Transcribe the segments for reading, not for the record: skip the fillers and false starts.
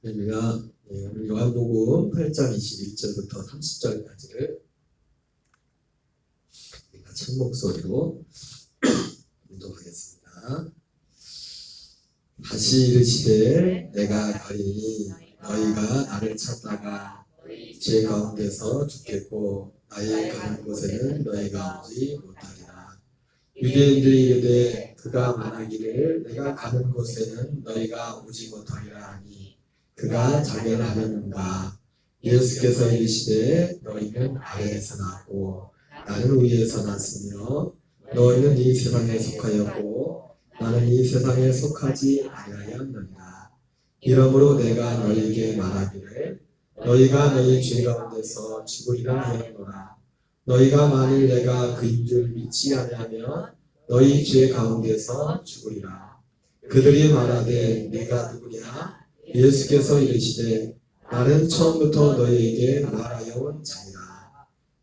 우리가 오늘 요한복음 8장 21절부터 30절까지를 우리가 첫 목소리로 인도하겠습니다. 다시 이르시되 내가 가리니 너희가 나를 찾다가 제 가운데서 죽겠고 나의 가는 곳에는 너희가 오지 못하리라. 유대인들이 이르되 그가 말하기를 내가 가는 곳에는 너희가 오지 못하리라 하니 그가 자견하려는가. 예수께서 이르시되 너희는 아래에서 났고 나는 위에서 났으며 너희는 이 세상에 속하였고 나는 이 세상에 속하지 아니하였느니라. 이러므로 내가 너희에게 말하기를 너희가 너희 죄 가운데서 죽으리라 하였노라. 너희가 만일 내가 그인 줄 믿지 아니하면 너희 죄 가운데서 죽으리라. 그들이 말하되 네가 누구냐? 예수께서 이르시되 나는 처음부터 너희에게 말하여 온 자니라.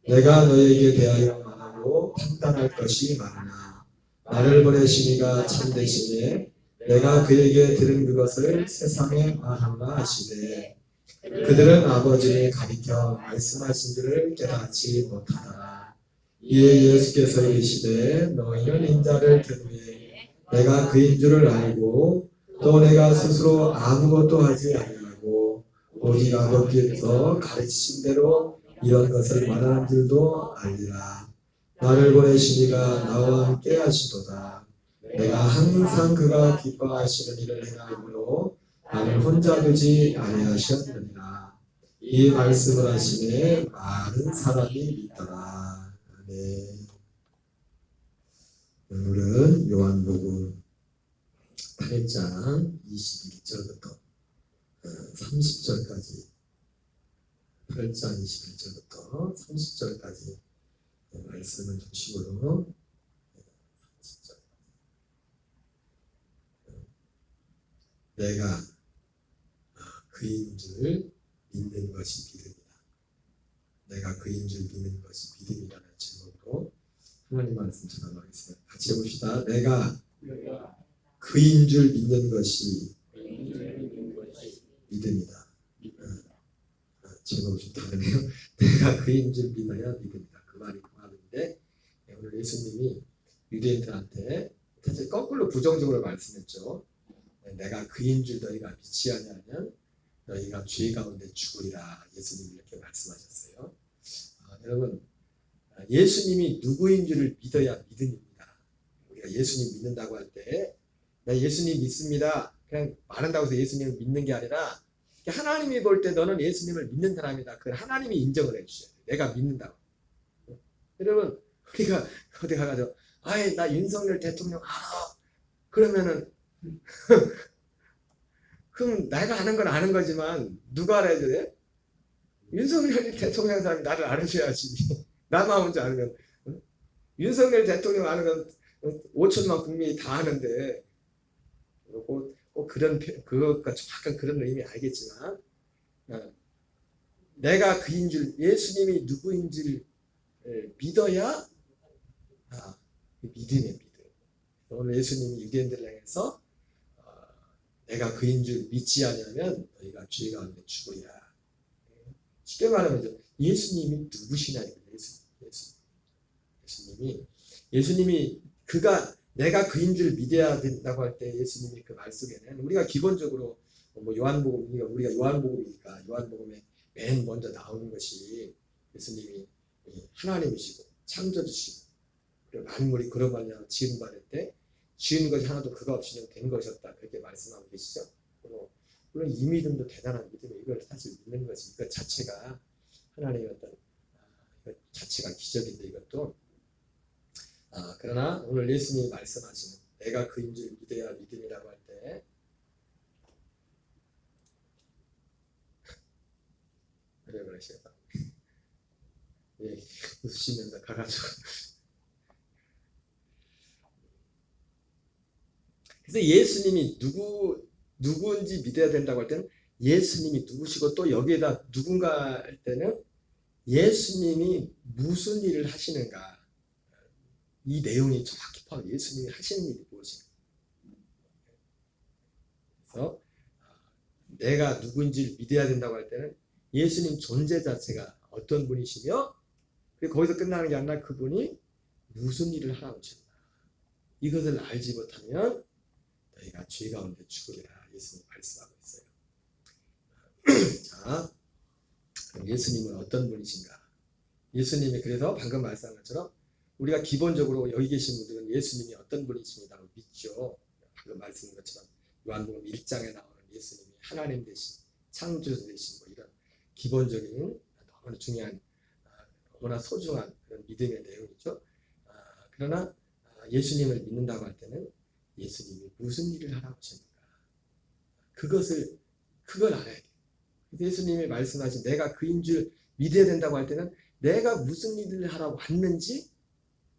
내가 너희에게 대하여 말하고 판단할 것이 많으나 나를 보내시니가 참되시니 내가 그에게 들은 그것을 세상에 말하라 하시되 그들은 아버지를 가리켜 말씀하신 줄을 깨닫지 못하더라. 이에 예수께서 이르시되 너희는 인자를 든 후에 내가 그인 줄을 알고 또 내가 스스로 아무것도 하지 아니하고 오직 아버지께서 가르치신 대로 이런 것을 말하는 줄도 알리라. 나를 보내시니가 나와 함께 하시도다. 내가 항상 그가 기뻐하시는 일을 행함으로 나를 혼자 두지 아니하셨느니라. 이 말씀을 하시네 많은 사람이 믿더라. 아멘. 오늘은 요한복음 8장 21절부터 30절까지 8장 21절부터 30절까지 말씀을 중심으로 내가 그인 줄 믿는 것이 믿음이다. 내가 그인 줄 믿는 것이 믿음이라는 제목으로 하나님 말씀 전하겠습니다. 같이 해봅시다. 내가 그인 줄 믿는 것이 믿음이다. 제목이 좀 다르네요. 내가 그인 줄 믿어야 믿음이다. 그 말이 그 말인데 오늘 예수님이 유대인들한테 사실 거꾸로 부정적으로 말씀했죠. 내가 그인 줄 너희가 믿지 아니하면 너희가 죄 가운데 죽으리라. 예수님이 이렇게 말씀하셨어요. 여러분 예수님이 누구인 줄을 믿어야 믿음입니다. 우리가 예수님 믿는다고 할 때 나 예수님 믿습니다. 그냥 말한다고 해서 예수님을 믿는 게 아니라 하나님이 볼 때 너는 예수님을 믿는 사람이다. 그걸 하나님이 인정을 해주셔야 돼요. 내가 믿는다고. 여러분 우리가 어디 가가지고 아이 나 윤석열 대통령 알아. 그러면은 그럼 내가 아는 건 아는 거지만 누가 알아야 돼? 윤석열 대통령 사람이 나를 알아줘야지. 나만 혼자 알면 윤석열 대통령 아는 건 5천만 국민이 다 아는데 꼭 그런 그것과 정확한 그런 의미 알겠지만 내가 그인 줄 예수님이 누구인 줄 믿어야 믿음의 믿음. 오늘 예수님이 유대인들을 향해서 내가 그인 줄 믿지 않으면 너희가 죄 가운데 죽으리라. 쉽게 말하면 예수님이 누구시냐 예수님이 그가 내가 그인 줄 믿어야 된다고 할 때 예수님이 그 말 속에는 우리가 기본적으로 뭐 요한복음 우리가 요한복음이니까 요한복음에 맨 먼저 나오는 것이 예수님이 하나님이시고 창조주시고 그리고 만물이 그런 말이야 지은 바를 때 지은 것이 하나도 그가 없이 된 것이었다 그렇게 말씀하고 계시죠. 물론 이 믿음도 대단한 믿음이에요. 이걸 사실 믿는 것이 이것 자체가 하나님의 어떤 이것 자체가 기적인데 이것도 그러나 오늘 예수님이 말씀하시는 내가 그인 줄 믿어야 믿음이라고 할 때 그래 그러시요. 예, 웃으시면서 가가지고 그래서 예수님이 누구인지 믿어야 된다고 할 때는 예수님이 누구시고 또 여기에다 누군가 할 때는 예수님이 무슨 일을 하시는가 이 내용이 정확히 포함 예수님이 하시는 일이 무엇인가. 그래서 내가 누구인지를 믿어야 된다고 할 때는 예수님 존재 자체가 어떤 분이시며 거기서 끝나는 게 아니라 그분이 무슨 일을 하라고 하셨나. 이것을 알지 못하면 너희가 죄 가운데 죽으리라 예수님 말씀하고 있어요. 자, 그럼 예수님은 어떤 분이신가? 예수님이 그래서 방금 말씀한 것처럼 우리가 기본적으로 여기 계신 분들은 예수님이 어떤 분이십니다라고 믿죠. 방금 말씀한 것처럼 요한복음 1장에 나오는 예수님이 하나님 되신 창조주 되신 뭐 이런 기본적인 너무나 중요한 너무나 소중한 그런 믿음의 내용이죠. 그러나 예수님을 믿는다고 할 때는 예수님이 무슨 일을 하라고 하셨는가 그걸 알아야 돼요. 예수님이 말씀하신 내가 그인 줄 믿어야 된다고 할 때는 내가 무슨 일을 하러 왔는지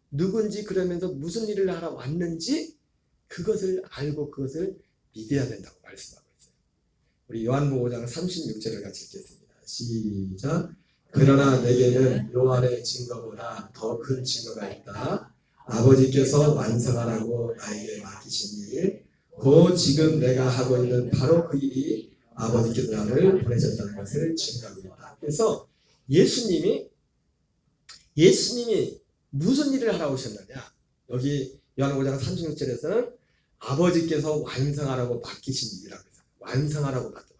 누군지 그러면서 무슨 일을 하러 왔는지 그것을 알고 그것을 믿어야 된다고 말씀하고 있어요. 우리 요한복음 5장 36절을 같이 읽겠습니다. 시작. 그러나 내게는 요한의 증거보다 더 큰 증거가 있다. 아버지께서 완성하라고 나에게 맡기신 일, 곧 지금 내가 하고 있는 바로 그 일이 아버지께서 나를 보내셨다는 것을 증거하고 있다. 그래서 예수님이 무슨 일을 하라고 하셨느냐? 여기 요한복음 5장 36절에서는 아버지께서 완성하라고 맡기신 일이라고 해서 완성하라고 맡겨.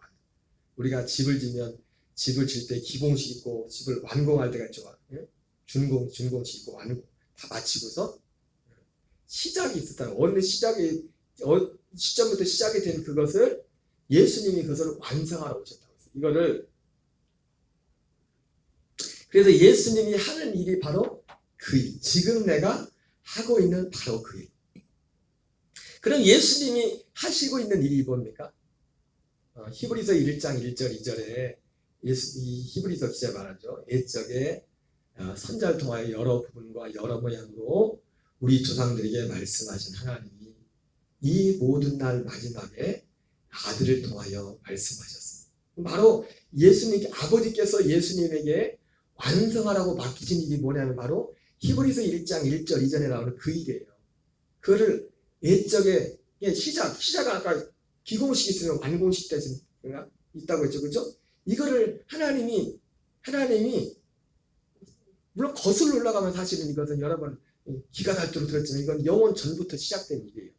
우리가 집을 지면 집을 질 때 기공식 있고 집을 완공할 때가 있죠. 준공식 있고 완공 다 마치고서 시작이 있었다는 어느 시점부터 시작이 된 그것을 예수님이 그것을 완성하라고 하셨다고 했어요. 이거를 그래서 예수님이 하는 일이 바로 그 일, 지금 내가 하고 있는 바로 그 일. 그럼 예수님이 하시고 있는 일이 뭡니까? 히브리서 1장 1절 2절에 이 히브리서 기자 말하죠. 옛적에 선자를 통하여 여러 부분과 여러 모양으로 우리 조상들에게 말씀하신 하나님이 이 모든 날 마지막에 아들을 통하여 말씀하셨습니다. 바로 아버지께서 예수님에게 완성하라고 맡기신 일이 뭐냐면 바로 히브리서 1장 1절 이전에 나오는 그 일이에요. 그거를 옛적에 시작은 아까 기공식 있으면 완공식 있다고 했죠. 그렇죠? 이거를 하나님이 물론 거슬러 올라가면 사실은 이것은 여러 번 기가 닳도록 들었지만 이건 영원 전부터 시작된 일이에요.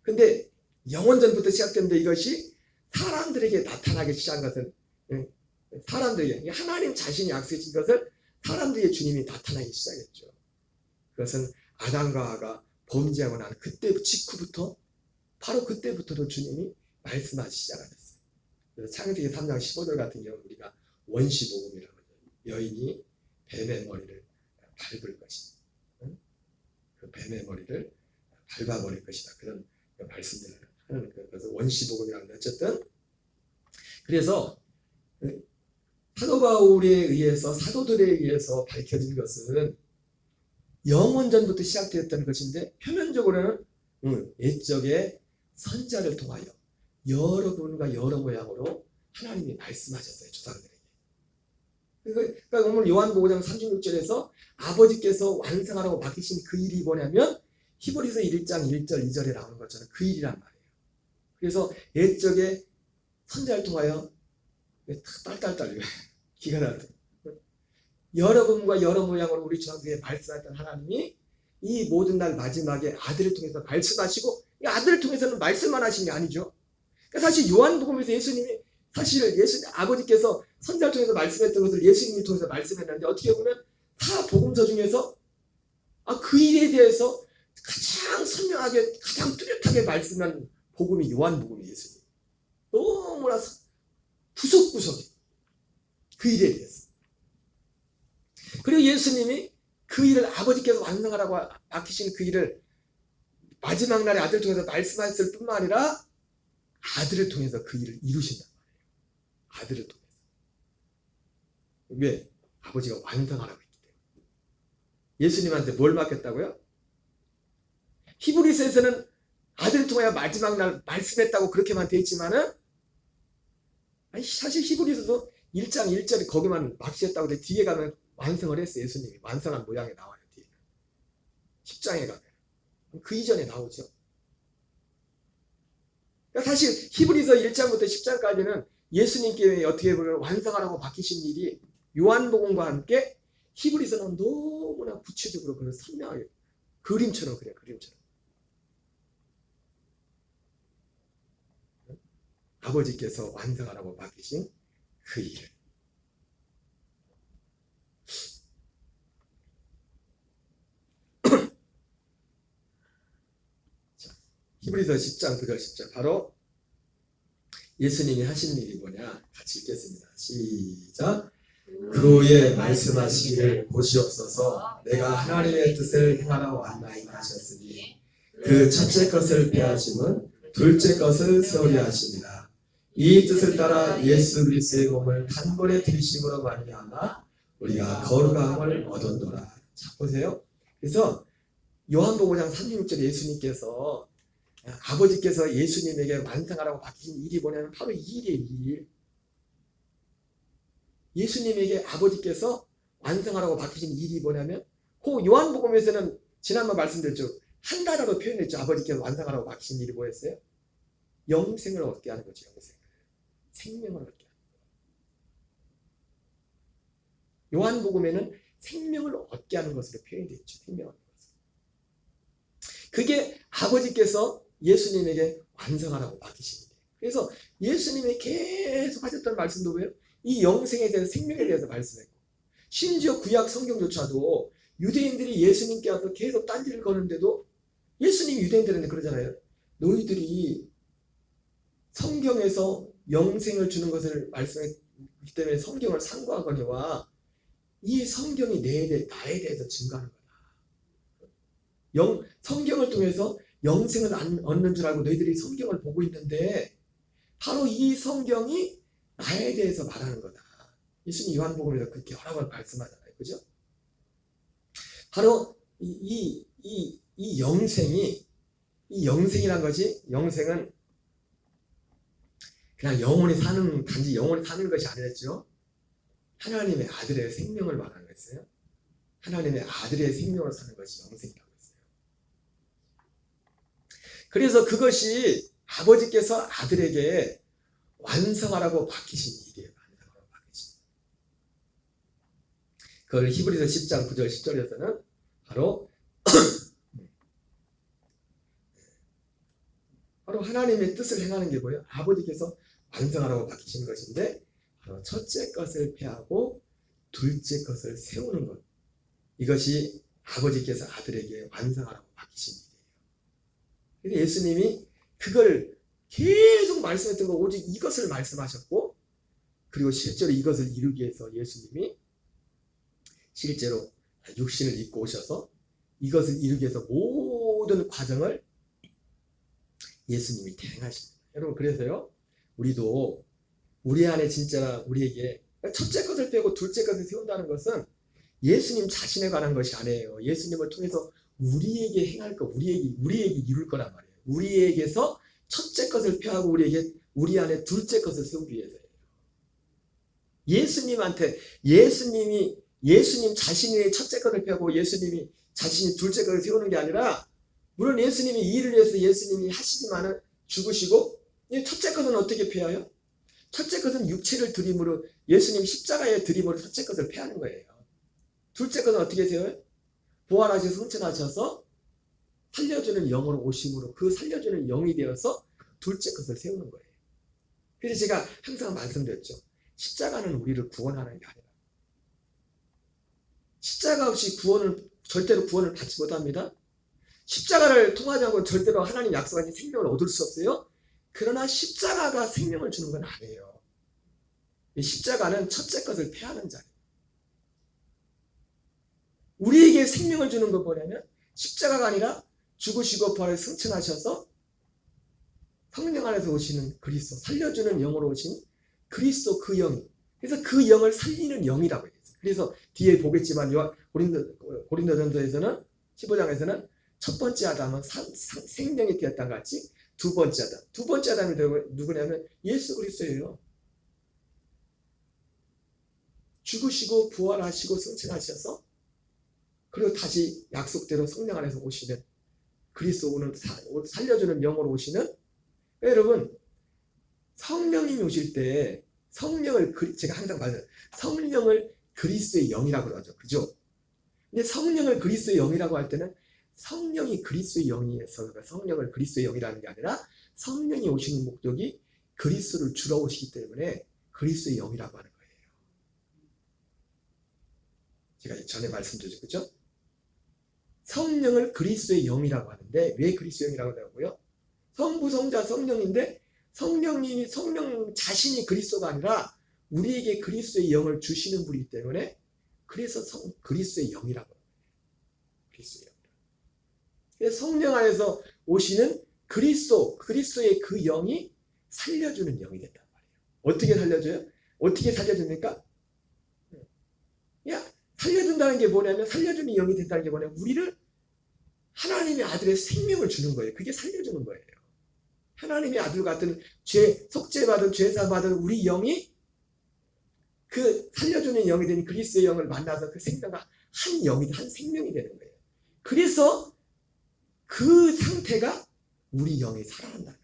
근데 영원 전부터 시작된데 이것이 사람들에게 나타나기 시작한 것은 사람들에게 하나님 자신이 약속하신 것을 사람들에게 주님이 나타나기 시작했죠. 그것은 아담과 하와가 범죄하고 나는 그때 직후부터 바로 그때부터도 주님이 말씀하시기 시작하셨어요. 그래서 창세기 3장 15절 같은 경우 우리가 원시복음이라고 하죠. 여인이 뱀의 머리를 밟을 것이다. 그 뱀의 머리를 밟아버릴 것이다. 그런 말씀들을 하는 거예요. 그래서 원시복음이라는 게 어쨌든 그래서 사도 바울에 의해서 사도들에 의해서 밝혀진 것은 영원 전부터 시작되었다는 것인데 표면적으로는 옛적에 선자를 통하여 여러 분과 여러 모양으로 하나님이 말씀하셨어요. 조상들에게. 그러니까 오늘 요한복음 5장 36절에서 아버지께서 완성하라고 맡기신 그 일이 뭐냐면 히브리서 1장 1절 2절에 나오는 것처럼 그 일이란 말이에요. 그래서 옛적에 선자를 통하여 딸딸딸 기가 나죠. 여러 분과 여러 모양으로 우리 조상들에게 말씀하셨던 하나님이 이 모든 날 마지막에 아들을 통해서 말씀하시고 이 아들을 통해서는 말씀만 하신 게 아니죠. 그러니까 사실 요한복음에서 예수님 아버지께서 선자를 통해서 말씀했던 것을 예수님이 통해서 말씀했는데 어떻게 보면 다 복음서 중에서 그 일에 대해서 가장 선명하게 가장 뚜렷하게 말씀한 복음이 요한복음이에요. 예수님 너무나 구석구석이 그 일에 대해서. 그리고 예수님이 그 일을 아버지께서 완성하라고 맡기신 그 일을 마지막 날에 아들을 통해서 말씀하셨을 뿐만 아니라 아들을 통해서 그 일을 이루신단 말이에요. 아들을 통해서. 왜? 아버지가 완성하라고 했기 때문에. 예수님한테 뭘 맡겼다고요? 히브리서에서는 아들을 통하여 마지막 날 말씀했다고 그렇게만 돼 있지만은 사실 히브리서도 1장 1절이 거기만 맡기셨다고 돼 뒤에 가면 완성을 했어요. 예수님이 완성한 모양이 나와요. 뒤에 10장에 가면 그 이전에 나오죠. 그러니까 사실 히브리서 1장부터 10장까지는 예수님께 어떻게 보면 완성하라고 맡기신 일이 요한복음과 함께 히브리서는 너무나 구체적으로 그걸 설명하게 그림처럼 그래요. 그림처럼. 아버지께서 완성하라고 맡기신 그 일을. 히브리서 10장 9절 10절 바로 예수님이 하신 일이 뭐냐 같이 읽겠습니다. 시작. 그 후에 말씀하시기를 보시옵소서 내가 하나님의 뜻을 행하러 왔나이다 하셨으니 그 첫째 것을 폐하심은 둘째 것을 세우려 하십니다. 이 뜻을 따라 예수 그리스도의 몸을 단번에 들이심으로 말미암아 우리가 거룩함을 얻었노라. 자 보세요. 그래서 요한복음 5장 36절에 예수님께서 아버지께서 예수님에게 완성하라고 맡기신 일이 뭐냐면 바로 이 일이에요. 이 일. 예수님에게 아버지께서 완성하라고 맡기신 일이 뭐냐면 그 요한복음에서는 지난번 말씀드렸죠. 한 단어로 표현했죠. 아버지께서 완성하라고 맡기신 일이 뭐였어요? 영생을 얻게 하는 거죠. 영생. 생명을 얻게 하는 거예요. 요한복음에는 생명을 얻게 하는 것으로 표현되어 있죠. 생명을 얻는 것을. 그게 아버지께서 예수님에게 완성하라고 맡기신 일이에요. 그래서 예수님이 계속 하셨던 말씀도 왜요? 이 영생에 대해서 생명에 대해서 말씀했고 심지어 구약 성경조차도 유대인들이 예수님께 와서 계속 딴지를 거는데도 예수님이 유대인들한테 그러잖아요. 너희들이 성경에서 영생을 주는 것을 말씀했기 때문에 성경을 상고하거니와 이 성경이 나에 대해서 증거하는 거다. 성경을 통해서 영생을 얻는 줄 알고 너희들이 성경을 보고 있는데 바로 이 성경이 나에 대해서 말하는 거다. 예수님 요한복음에서 그렇게 여러 번 말씀하잖아요. 그죠? 바로 이 영생이란 것이 영생은 그냥 단지 영원히 사는 것이 아니었죠. 하나님의 아들의 생명을 말하는 거였어요. 하나님의 아들의 생명을 사는 것이 영생이라고 했어요. 그래서 그것이 아버지께서 아들에게 완성하라고 맡기신 일이에요. 완성하라고 맡기신. 그걸 히브리서 10장 9절 10절에서는 바로 하나님의 뜻을 행하는 게 뭐예요? 아버지께서 완성하라고 맡기신 것인데 바로 첫째 것을 폐하고 둘째 것을 세우는 것. 이것이 아버지께서 아들에게 완성하라고 맡기신 일이에요. 그래서 예수님이 그걸 계속 말씀했던 거 오직 이것을 말씀하셨고 그리고 실제로 이것을 이루기 위해서 예수님이 실제로 육신을 입고 오셔서 이것을 이루기 위해서 모든 과정을 예수님이 대행하십니다. 여러분 그래서요 우리도 우리 안에 진짜 우리에게 첫째 것을 빼고 둘째 것을 세운다는 것은 예수님 자신에 관한 것이 아니에요. 예수님을 통해서 우리에게 행할 거, 우리에게 이룰 거란 말이에요. 우리에게서 첫째 것을 폐하고 우리 안에 둘째 것을 세우기 위해서예요. 예수님 자신이 첫째 것을 폐하고 예수님이 자신이 둘째 것을 세우는 게 아니라 물론 예수님이 이 일을 위해서 예수님이 하시지만은 죽으시고 첫째 것은 어떻게 폐하여? 첫째 것은 육체를 드림으로 예수님 십자가의 드림으로 첫째 것을 폐하는 거예요. 둘째 것은 어떻게 세워요? 부활하셔서 승천하셔서 살려주는 영으로 오심으로 그 살려주는 영이 되어서 둘째 것을 세우는 거예요. 그래서 제가 항상 말씀드렸죠. 십자가는 우리를 구원하는 게 아니라 십자가 없이 절대로 구원을 받지 못합니다. 십자가를 통하지 않고 절대로 하나님 약속하신 생명을 얻을 수 없어요. 그러나 십자가가 생명을 주는 건 아니에요. 이 십자가는 첫째 것을 폐하는 자예요. 우리에게 생명을 주는 건 뭐냐면 십자가가 아니라 죽으시고 부활에 승천하셔서 성령 안에서 오시는 그리스도, 살려주는 영으로 오신 그리스도 그 영. 그래서 그 영을 살리는 영이라고 했어요. 그래서 뒤에 보겠지만 고린도전서에서는 15장에서는 첫 번째 아담은 생명이 되었던 같이 두 번째 아담이 누구냐면 예수 그리스도예요. 죽으시고 부활하시고 승천하셔서 그리고 다시 약속대로 성령 안에서 오시는 그리스도 오는 살려주는 영으로 오시는 여러분 성령님이 오실 때 제가 항상 말해요. 성령을 그리스도의 영이라고 하죠. 그죠? 근데 성령을 그리스도의 영이라고 할 때는 성령이 그리스도의 영이어서 성령을 그리스도의 영이라는 게 아니라 성령이 오시는 목적이 그리스도를 주러 오시기 때문에 그리스도의 영이라고 하는 거예요. 제가 전에 말씀드렸죠. 그죠? 성령을 그리스도의 영이라고 하는데 왜 그리스도의 영이라고 하냐고요? 성부, 성자, 성령인데 성령 자신이 그리스도가 아니라 우리에게 그리스도의 영을 주시는 분이기 때문에 그래서 그리스도의 영이라고 합니다. 그리스도의 영. 그래서 성령 안에서 오시는 그리스도의 그 영이 살려주는 영이 된단 말이에요. 어떻게 살려줘요? 어떻게 살려줍니까? 살려준다는 게 뭐냐면 살려주는 영이 된다는 게 뭐냐면 우리를 하나님의 아들의 생명을 주는 거예요. 그게 살려주는 거예요. 하나님의 아들 같은 속죄받은 죄사받은 우리 영이 그 살려주는 영이 되는 그리스도의 영을 만나서 그 생명과 한 생명이 되는 거예요. 그래서 그 상태가 우리 영이 살아난다.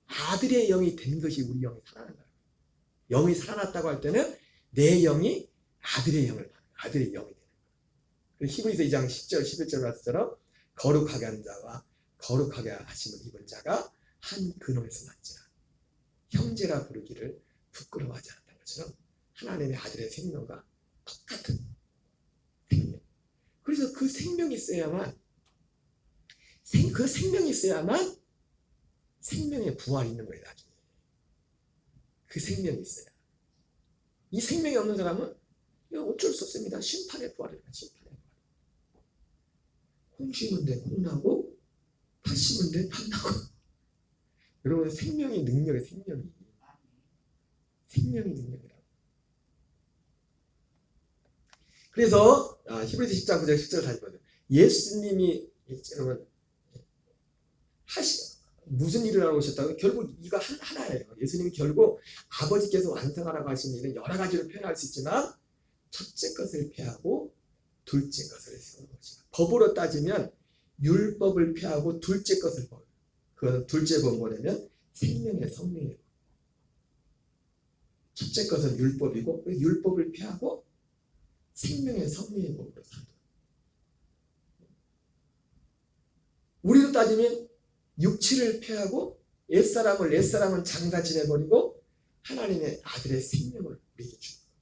아들의 영이 된 것이 우리 영이 살아난다. 영이 살아났다고 할 때는 내 영이 아들의 영이 되는 거예요. 히브리서 2장 10절 11절 말씀처럼 거룩하게 한 자와 거룩하게 하심을 입은 자가 한 근원에서 났지라. 형제라 부르기를 부끄러워하지 않았다는 것처럼 하나님의 아들의 생명과 똑같은 생명. 그래서 그 생명이 있어야만 생명의 부활이 있는 거예요. 나중에 그 생명이 있어야. 이 생명이 없는 사람은 어쩔 수 없습니다. 심판의 부활입니다. 심판의 부활. 홍 심은 데 홍나고 팥 심은 데 팥나고. 여러분 생명이 능력의 생명이 능력이라고. 그래서 히브리서 10장 9절 10절 다시 보세요. 예수님이 여러분 무슨 일을 하고 오셨다고? 결국 이거 하나예요. 예수님이 결국 아버지께서 완성하라고 하신 일은 여러 가지로 표현할 수 있지만 첫째 것을 폐하고 둘째 것을 세우는 것이다. 법으로 따지면 율법을 폐하고 둘째 것을 법. 그 둘째 법은 뭐냐면 생명의 성령이에요. 첫째 것은 율법이고 그 율법을 폐하고 생명의 성령의 법으로 산다. 우리로 따지면 육체를 폐하고 옛사람은 장사 지내버리고 하나님의 아들의 생명을 우리에게 주는 거예요.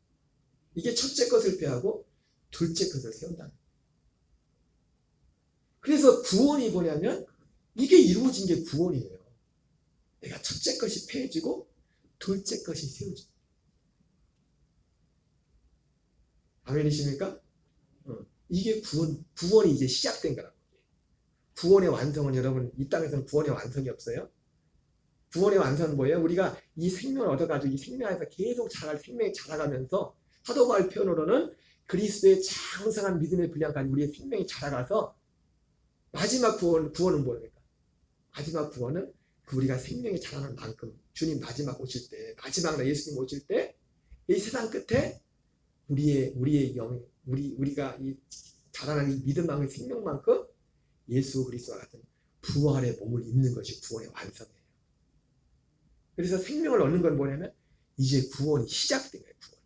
이게 첫째 것을 폐하고 둘째 것을 세운다는 거예요. 그래서 구원이 뭐냐면 이게 이루어진 게 구원이에요. 내가 첫째 것이 폐해지고 둘째 것이 세워지고. 아멘이십니까? 이게 구원이 이제 시작된 거라고. 구원의 완성은 여러분 이 땅에서는 구원의 완성이 없어요. 구원의 완성은 뭐예요? 우리가 이 생명을 얻어가지고 이 생명 안에서 계속 생명이 자라가면서 사도 바울 표현으로는 그리스도의 장성한 믿음의 분량까지 우리의 생명이 자라가서 마지막 구원은 뭐입니까? 마지막 구원은 우리가 생명이 자라는 만큼 주님 마지막 오실 때 마지막 날 예수님 오실 때 이 세상 끝에 우리의 영 우리가 이 자라나는 이 믿음만큼 생명만큼 예수 그리스도와 같은 부활의 몸을 입는 것이 구원의 완성이에요. 그래서 생명을 얻는 건 뭐냐면 이제 구원이 시작된 거예요. 구원.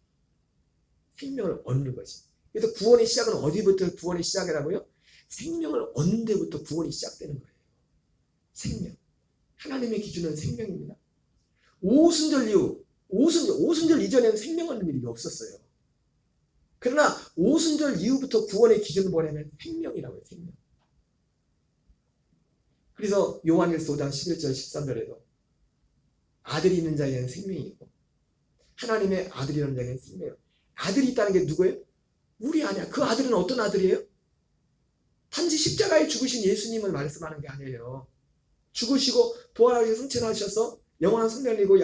생명을 얻는 것이. 그래서 구원의 시작은 어디부터 구원의 시작이라고요? 생명을 얻는 데부터 구원이 시작되는 거예요. 생명. 하나님의 기준은 생명입니다. 오순절 이후, 오순절 이전에는 생명 얻는 일이 없었어요. 그러나 오순절 이후부터 구원의 기준은 뭐냐면 생명이라고 해요. 생명. 그래서 요한일서 5장 11절 13절에도 아들이 있는 자에게는 생명이 있고 하나님의 아들이라는 자에게는 생명이 있고 아들이 있다는 게 누구예요? 우리 아니야. 그 아들은 어떤 아들이에요? 단지 십자가에 죽으신 예수님을 말씀하는 게 아니에요. 죽으시고 부활하셔서 승천하셔서 영원한 성령이고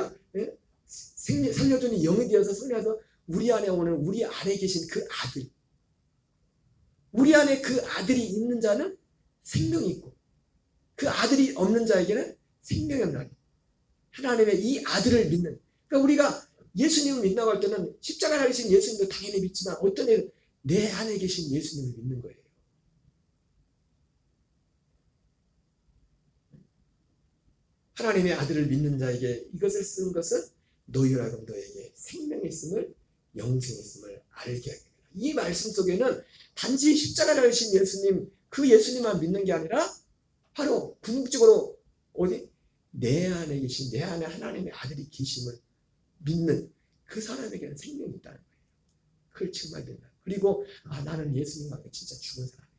살려주는 영이 되어서 승리해서 우리 안에 오는 우리 안에 계신 그 아들. 우리 안에 그 아들이 있는 자는 생명이 있고 그 아들이 없는 자에게는 생명이 없는 하나님의 이 아들을 믿는. 그러니까 우리가 예수님을 믿는다고 할 때는 십자가에 달리신 예수님도 당연히 믿지만 어떤 일, 내 안에 계신 예수님을 믿는 거예요. 하나님의 아들을 믿는 자에게 이것을 쓴 것은 너희라고 너에게 생명이 있음을 영생이 있음을 알게 하게 됩니다. 이 말씀 속에는 단지 십자가를 하신 예수님, 그 예수님만 믿는 게 아니라 바로 궁극적으로 어디? 내 안에 계신, 내 안에 하나님의 아들이 계심을 믿는 그 사람에게는 생명이 있다는 거예요. 그걸 증말된다. 그리고 나는 예수님과 함께 진짜 죽은 사람이다.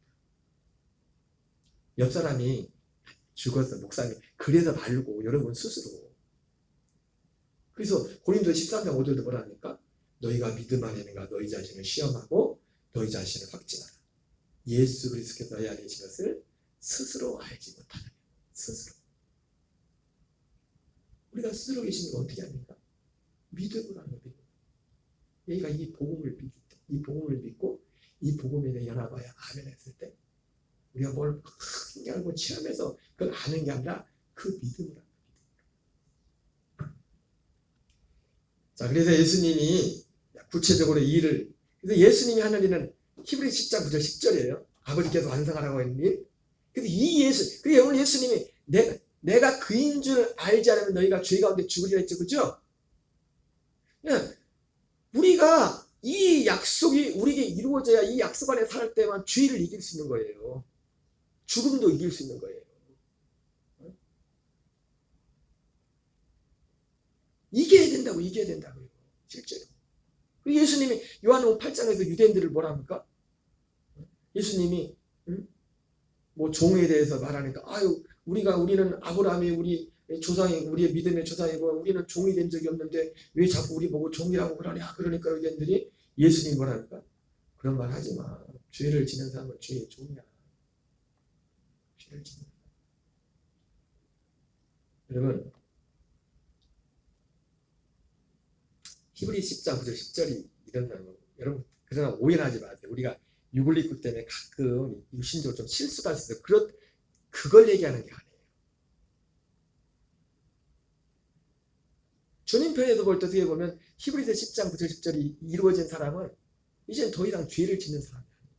옆 사람이 죽었어, 목사님. 그래서 말고 여러분 스스로. 그래서 고린도 13장 5절도 뭐라 합니까? 너희가 믿음 안에 있는가 너희 자신을 시험하고 너희 자신을 확증하라. 예수 그리스도께서 너희 안에 계신 것을 스스로 알지 못하느냐. 스스로. 우리가 스스로 계신 걸 어떻게 합니까? 믿음으로 하는 거예요. 얘가 이 복음을 믿고 이 복음에 대해 연합하여 아멘 했을 때 우리가 뭘 크게 알고 체험해서 그걸 아는 게 아니라 그 믿음을 합니다. 자, 그래서 예수님이 구체적으로 이 일을, 그래서 예수님이 하는 일은 히브리 10장 9절 10절이에요. 아버지께서 완성하라고 했는 일. 근데 이 예수, 그게 오늘 예수님이 내가 그인 줄 알지 않으면 너희가 죄 가운데 죽으리라 했죠. 그죠? 우리가 이 약속이 우리에게 이루어져야 이 약속 안에 살 때만 죄를 이길 수 있는 거예요. 죽음도 이길 수 있는 거예요. 이겨야 된다고요. 실제로. 예수님이 요한복음 8장에서 유대인들을 뭐라 합니까? 예수님이 뭐 종에 대해서 말하니까 우리는 아브라함이 우리 조상이 우리의 믿음의 조상이고 우리는 종이 된 적이 없는데 왜 자꾸 우리 보고 종이라고 그러냐. 그러니까 유대인들이 예수님이 뭐라 합니까? 그런 말 하지 마. 죄를 지는 사람은 죄의 종이야. 죄를 지는 사람. 여러분 히브리 10장 9절 10절이 이런다고 여러분 그러나 오해는 하지 마세요. 우리가 유골리쿠 때문에 가끔 육신적으로 좀 실수가 있어서 그걸 얘기하는 게 아니에요. 주님 편에서 볼 때 어떻게 보면 히브리서 10장 9절 10절이 이루어진 사람은 이제는 더 이상 죄를 짓는 사람이 아니에요.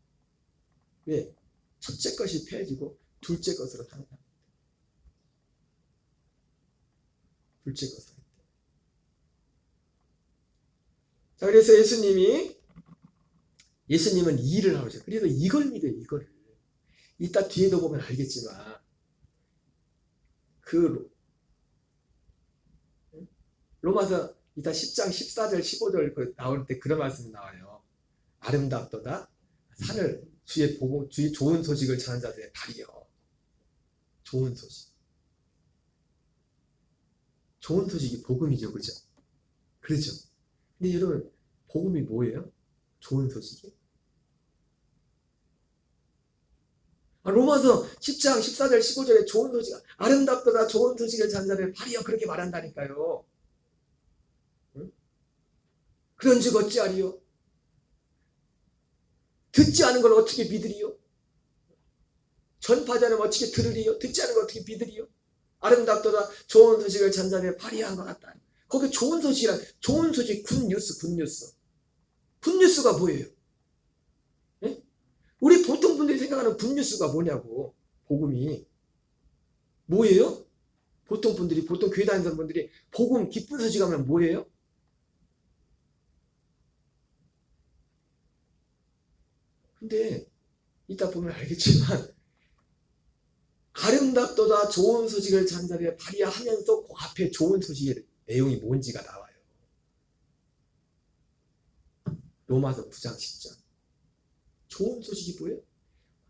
왜? 첫째 것이 폐해지고 둘째 것으로 사는 사람. 둘째 것으로. 자, 그래서 예수님은 이 일을 하셔요. 그래서 이걸 믿어요, 이거를. 이따 뒤에도 보면 알겠지만, 로마서 이따 10장 14절 15절 나올 때 그런 말씀이 나와요. 아름답도다 산을 주의 좋은 소식을 전한 자들의 발이요. 좋은 소식. 좋은 소식이 복음이죠, 그죠? 그렇죠. 근데 여러분 복음이 뭐예요? 좋은 소식이? 로마서 10장 14절 15절에 좋은 소식, 아름답도다 좋은 소식을 전한 자들의 발이요. 그렇게 말한다니까요. 응? 그런즉 어찌하리요? 듣지 않은 걸 어떻게 믿으리요? 전파자는 어떻게 들으리요? 듣지 않은 걸 어떻게 믿으리요? 아름답도다 좋은 소식을 전한 자들의 발이 한 것 같다. 거기 좋은 소식이란 좋은 소식 굿뉴스. 굿뉴스가 뭐예요? 네? 우리 보통 분들이 생각하는 굿뉴스가 뭐냐고. 복음이 뭐예요? 보통 교회 다니는 분들이 복음 기쁜 소식 하면 뭐예요? 근데 이따 보면 알겠지만 아름답도다 좋은 소식을 전한 자들의 발이야 하면서 그 앞에 좋은 소식의 내용이 뭔지가 나와요. 로마서 9장 10장. 좋은 소식이 뭐예요?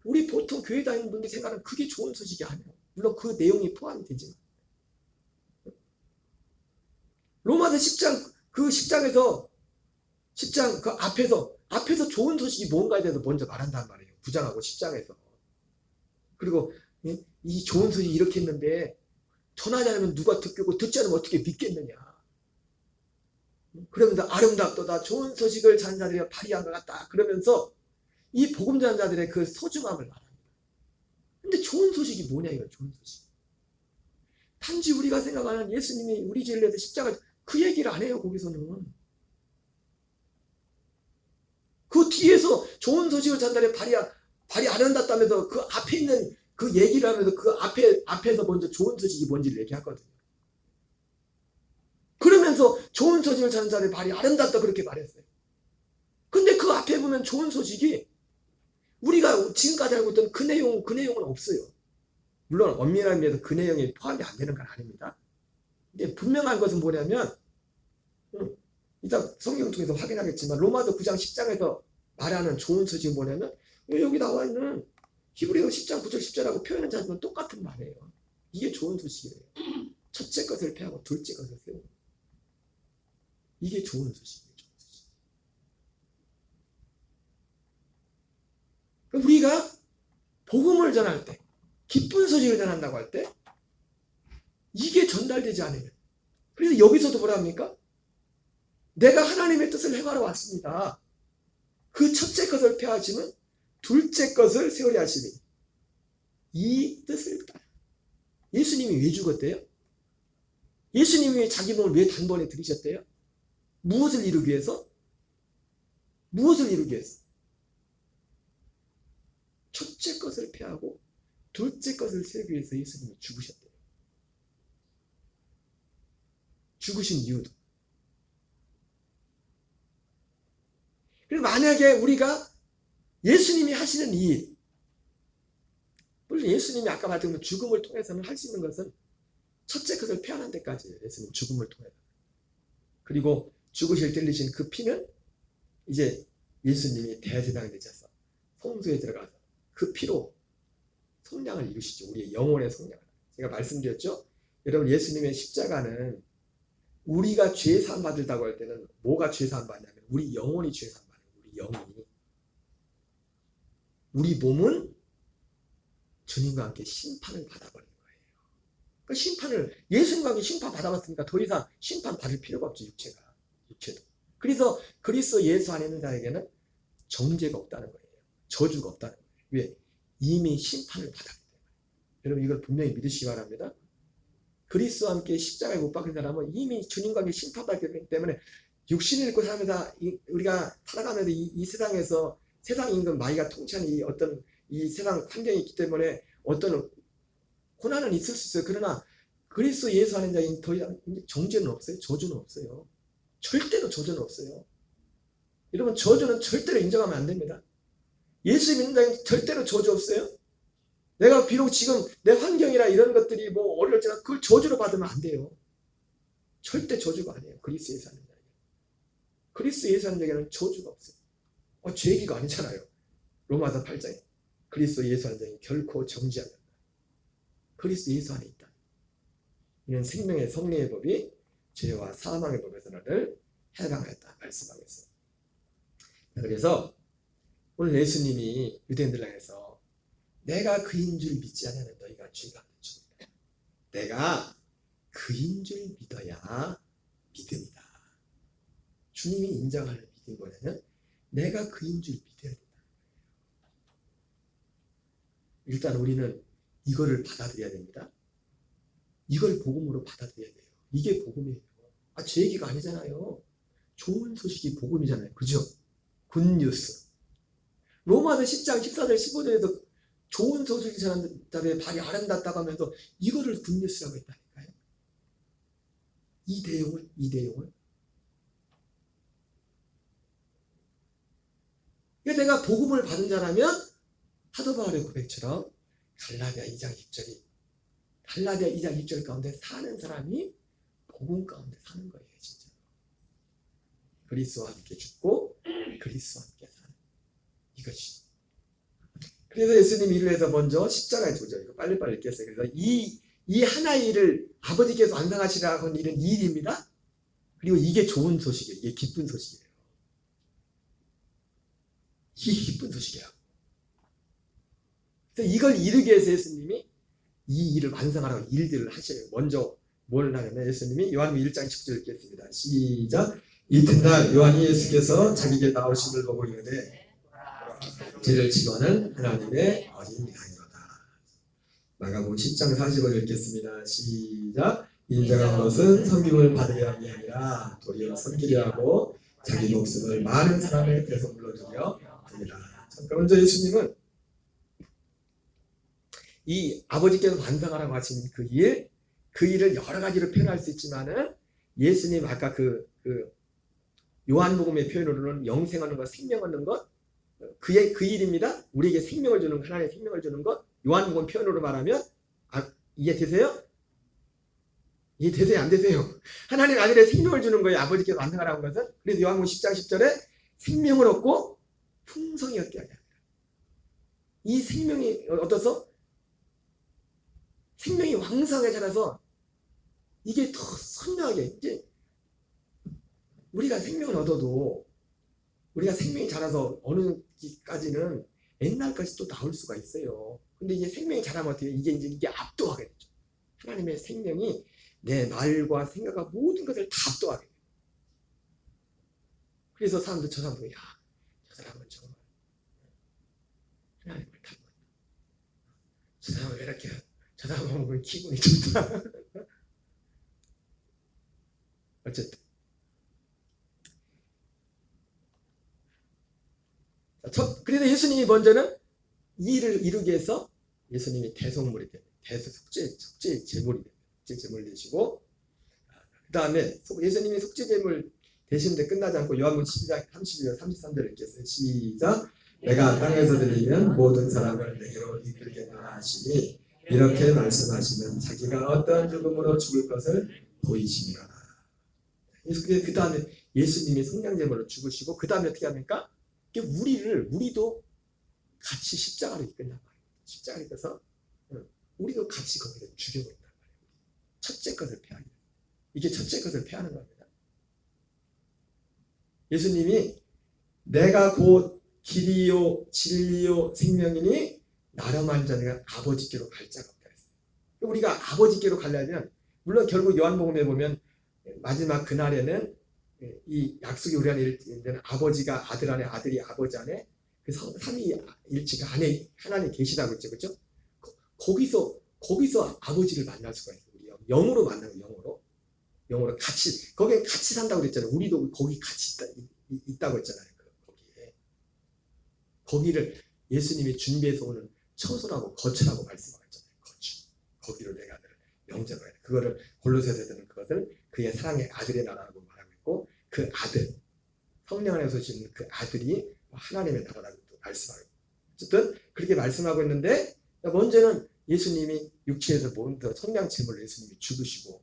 우리 보통 교회 다니는 분들이 생각하는 그게 좋은 소식이 아니에요. 물론 그 내용이 포함이 되지만. 로마서 10장 그 10장에서 10장 그 앞에서 좋은 소식이 뭔가에 대해서 먼저 말한단 말이에요. 9장하고 10장에서. 그리고 이 좋은 소식이 이렇게 했는데 전하지 않으면 누가 듣겠고 듣지 않으면 어떻게 믿겠느냐. 그러면서 아름답도다 좋은 소식을 전한 자들이 발휘한 것 같다. 그러면서 이 복음 전한 자들의 그 소중함을 말합니다. 근데 좋은 소식이 뭐냐 이건 좋은 소식. 단지 우리가 생각하는 예수님이 우리 죄를 위해서 십자가 그 얘기를 안 해요. 거기서는. 그 뒤에서 좋은 소식을 전달해 발이 안 한다면서 그 앞에 있는 그 얘기를 하면서 그 앞에서 먼저 좋은 소식이 뭔지를 얘기하거든요. 그러면서 좋은 소식을 전하는 자들의 발이 아름답다 그렇게 말했어요. 근데 그 앞에 보면 좋은 소식이 우리가 지금까지 알고 있던 그 내용은 없어요. 물론 엄밀한 의미에서 그 내용이 포함이 안 되는 건 아닙니다. 근데 분명한 것은 뭐냐면 이따 성경 통해서 확인하겠지만 로마서 9장 10장에서 말하는 좋은 소식이 뭐냐면 여기 나와 있는 히브리서 10장 9절 10절하고 표현한 자들은 똑같은 말이에요. 이게 좋은 소식이에요. 첫째 것을 패하고 둘째 것을 세우고. 이게 좋은 소식이에요. 좋은 소식. 우리가 복음을 전할 때, 기쁜 소식을 전한다고 할 때 이게 전달되지 않으면, 그래서 여기서도 뭐라 합니까? 내가 하나님의 뜻을 행하러 왔습니다. 그 첫째 것을 폐하시면 둘째 것을 세우려 하시니 이 뜻을 따라. 예수님이 왜 죽었대요? 예수님이 자기 몸을 왜 단번에 들이셨대요? 무엇을 이루기 위해서? 무엇을 이루기 위해서? 첫째 것을 폐하고 둘째 것을 세우기 위해서 예수님이 죽으셨대요. 죽으신 이유도. 그리고 만약에 우리가 예수님이 하시는 이 일, 물론 예수님이 아까 말했던 죽음을 통해서는 할 수 있는 것은 첫째 것을 폐하는 데까지예요. 예수님 죽음을 통해서. 그리고 죽으실 때 흘리신 그 피는 이제 예수님이 대제사장이 되셔서 성소에 들어가서 그 피로 성량을 이루시죠. 우리의 영혼의 성량을. 제가 말씀드렸죠. 여러분 예수님의 십자가는 우리가 죄 사함 받을다고 할 때는 뭐가 죄 사함 받냐면 우리 영혼이 죄 사함 받아요. 우리 영혼이. 우리 몸은 주님과 함께 심판을 받아버리는 거예요. 그 심판을 예수님과 함께 심판 받아봤으니까 더 이상 심판 받을 필요가 없죠. 육체도. 그래서 그리스도 예수 안에 있는 자에게는 정죄가 없다는 거예요. 저주가 없다는 거예요. 왜? 이미 심판을 받았기 때문에. 여러분 이걸 분명히 믿으시기 바랍니다. 그리스도와 함께 십자가에 못 박힌 사람은 이미 주님과 함께 심판받기 때문에 육신을 입고 살면서 우리가 살아가면서 이 세상에서 세상 임금 마귀가 통치하는 이 어떤 이 세상 환경이 있기 때문에 어떤 고난은 있을 수 있어요. 그러나 그리스도 예수 안에 자인 더 이상 정죄는 없어요. 저주는 없어요. 절대로 저주는 없어요. 여러분 저주는 절대로 인정하면 안 됩니다. 예수 믿는 자에는 절대로 저주 없어요. 내가 비록 지금 내 환경이나 이런 것들이 뭐 어려울지만 그걸 저주로 받으면 안 돼요. 절대 저주가 아니에요. 그리스도 예수 하는 자에게. 그리스도 예수 하는 자에게는 저주가 없어요. 죄 얘기가 아니잖아요. 로마서 8장에 그리스도 예수 하는 자에게 결코 정죄하지 않는다. 그리스도 예수 안에 있다. 이는 생명의 성리의 법이 죄와 사망의 법에서 너를 해방하였다 말씀하고 있어요. 그래서 오늘 예수님이 유대인들 향해서 내가 그인 줄 믿지 않으면 너희가 죄가 없는 줄이다. 내가 그인 줄 믿어야 믿음이다. 주님이 인정하는 믿음 뭐냐면 내가 그인 줄 믿어야 된다. 일단 우리는 이거를 받아들여야 됩니다. 이걸 복음으로 받아들여야 돼요. 이게 복음이에요. 제 얘기가 아니잖아요. 좋은 소식이 복음이잖아요. 그죠? 굿뉴스. 로마서 10장 14절 15절에서 좋은 소식을 전하는 자들의 발이 아름답다고 하면서 이거를 굿뉴스라고 했다니까요. 이 내용을 그러니까 내가 복음을 받은 자라면 사도 바울의 고백처럼 갈라디아 2장 2절 가운데 사는 사람이 복음 가운데 사는 거예요. 진짜. 그리스도와 함께 죽고 그리스도와 함께 사는 이것이. 그래서 예수님 일을 해서 먼저 십자가에 죽죠. 이거 빨리빨리 읽겠어요. 그래서 이 하나의 일을 아버지께서 완성하시라고 하는 일은 이 일입니다. 그리고 이게 좋은 소식이에요. 이게 기쁜 소식이에요. 이게 기쁜 소식이라고. 그래서 이걸 이루기 위해서 예수님이 이 일을 완성하라고 일들을 하셔요. 먼저 뭘 하냐면 예수님이 요한복음 1장 19절 읽겠습니다. 시작. 이튿날 요한이 예수께서 자기에게 나오심을 보고 이르되 죄를 치고하는 하나님의 어린 양이로다. 마가복음 10장 40절 읽겠습니다. 시작. 인자가 것은 섬김을 받으려 함이 아니라 도리어 섬기려 하고 자기 목숨을 많은 사람의 대서 물러주려 합니다. 먼저 예수님은 이 아버지께서 완성하라고 하신 그 일을 여러 가지로 표현할 수 있지만은 예수님 아까 그 요한복음의 표현으로는 영생 얻는 것, 생명 얻는 것, 그 일입니다. 우리에게 생명을 주는 것, 하나님의 생명을 주는 것. 요한복음 표현으로 말하면 이해되세요? 이해되세요? 안 되세요? 하나님 아들의 생명을 주는 거예요. 아버지께서 완성하라는 것은. 그래서 요한복음 10장 10절에 생명을 얻고 풍성히 얻게 하냐. 이 생명이 어떠서? 생명이 왕성하게 자라서 이게 더 선명하게 이제 우리가 생명을 얻어도 우리가 생명이 자라서 어느 기까지는 옛날까지 또 나올 수가 있어요. 근데 이제 생명이 자라면 어떻게 이게 압도하게 되죠. 하나님의 생명이 내 말과 생각과 모든 것을 다 압도하게 돼요. 그래서 사람들 저 사람들 저 사람은 정말 하나님을 닮았다. 저 사람은 왜 이렇게 저 사람은 보면 기분이 좋다. 어쨌든 그래서 예수님이 먼저는 이 일을 이루기 위해서 예수님이 대속물이 됩니다. 속죄 제물이 됩니다. 속죄 제물 되시고 그 다음에 예수님이 속죄 제물 되시는데 끝나지 않고 요한복음 12장 32절 33절을 읽겠어요. 시작. 내가 땅에서 드리면 모든 사람을 내게로 이끌겠노라 하시니 이렇게 말씀하시면 자기가 어떠한 죽음으로 죽을 것을 보이시니라. 그 다음에 예수님이 성량제물로 죽으시고 그 다음에 어떻게 합니까? 우리도 같이 십자가로 이끈단 말이에요. 십자가로 이끌어서 우리도 같이 거기를 죽여버린단 말이에요. 첫째 것을 패하기. 이게 첫째 것을 패하는 겁니다. 예수님이 내가 곧 길이요 진리요 생명이니 나로만 자가 아버지께로 갈 자가 없다 했어요. 우리가 아버지께로 가려면 물론 결국 요한복음에 보면 마지막 그날에는 이 약속이 우리 안에 있는 아버지가 아들 안에 아들이 아버지 안에 그 삼위일체가 안에 하나님 계시다고 했죠. 그렇죠? 거기서 아버지를 만날 수가 있어요. 우리 영으로 만나는 영으로 같이 거기에 같이 산다고 그랬잖아요. 우리도 거기 같이 있다고 했잖아요. 거기를 예수님이 준비해서 오는 처소라고 거처라고 말씀하셨잖아요. 거처. 거기로 내가 아들을 영접해야 돼. 그거를 골로새서에서는 그것을 그의 사랑의 아들의 나라라고 말하고 있고 그 아들 성령 안에서 오시는 그 아들이 하나님의 나라라고 말씀하고 어쨌든 그렇게 말씀하고 있는데 먼저는 예수님이 육체에서 모든 성령 제물로 예수님이 죽으시고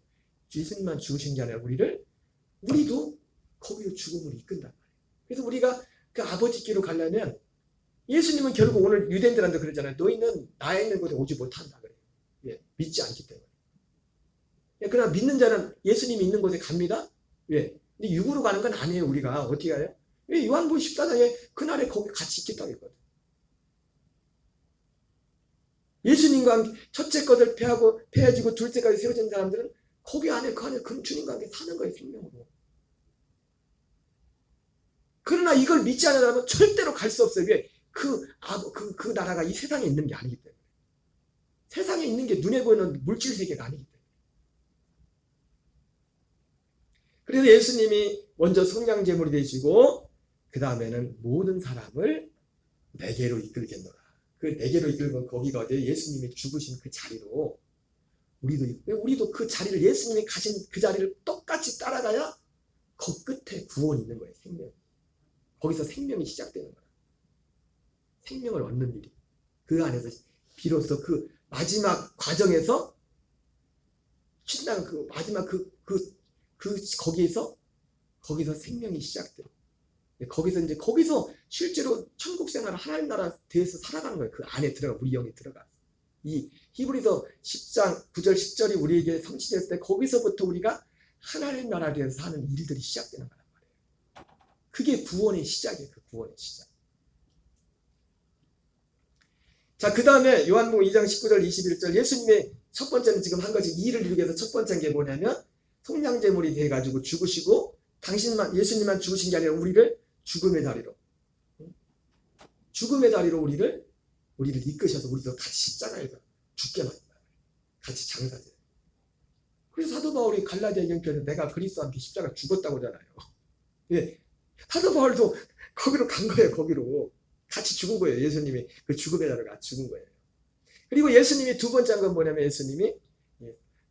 예수님만 죽으신 게 아니라 우리도 거기로 죽음으로 이끈단 말이에요. 그래서 우리가 그 아버지께로 가려면 예수님은 결국 오늘 유대인들한테 그러잖아요. 너희는 나에 있는 곳에 오지 못한다 그래요. 예, 믿지 않기 때문에. 예, 그러나 믿는 자는 예수님이 있는 곳에 갑니다. 예, 근데 육으로 가는 건 아니에요. 우리가 어떻게 가요? 예, 요한복음 14장에 그날에 거기 같이 있겠다고 했거든. 예수님과 함께 첫째 것을 패해지고 둘째까지 세워진 사람들은 거기 안에 그 안에 그 주님과 함께 사는 거예요. 생명으로. 그러나 이걸 믿지 않는 사람은 절대로 갈 수 없어요. 왜? 그 나라가 이 세상에 있는 게 아니기 때문에. 세상에 있는 게 눈에 보이는 물질 세계가 아니기 때문에. 그래서 예수님이 먼저 성량제물이 되시고 그 다음에는 모든 사람을 내게로 이끌겠노라. 그 내게로 이끌면 거기가 어디예요? 예수님이 죽으신 그 자리로 우리도 그 자리를 예수님이 가신 그 자리를 똑같이 따라가야 그 끝에 구원이 있는 거예요. 생명. 거기서 생명이 시작되는 거야. 생명을 얻는 일이. 그 안에서 비로소 그 마지막 과정에서 신당 그 마지막 거기서 생명이 시작돼요. 거기서 실제로 천국 생활을 하나님 나라 대해서 살아가는 거예요. 그 안에 들어가 우리 영이 들어가. 이 히브리서 10장 9절 10절이 우리에게 성취됐을 때 거기서부터 우리가 하나님 나라에 대해서 하는 일들이 시작되는 거란 말이에요. 그게 구원의 시작이에요. 그 구원의 시작. 자, 그 다음에 요한복음 2장 19절 21절 예수님의 첫 번째는 지금 한 것이 이 일을 이루기 위해서 첫 번째인 게 뭐냐면 속량제물이 돼가지고 죽으시고 예수님만 죽으신 게 아니라 우리를 죽음의 다리로 우리를 이끄셔서 우리도 같이 십자가에서 죽게 만든다. 같이 장사돼요. 그래서 사도 바울이 갈라디아 경편에서 내가 그리스도와 함께 십자가 죽었다고 하잖아요. 예, 사도 바울도 거기로 간 거예요. 거기로 같이 죽은 거예요. 예수님이 그 죽음의 자리로 같이 죽은 거예요. 그리고 예수님이 두 번째 한 건 뭐냐면 예수님이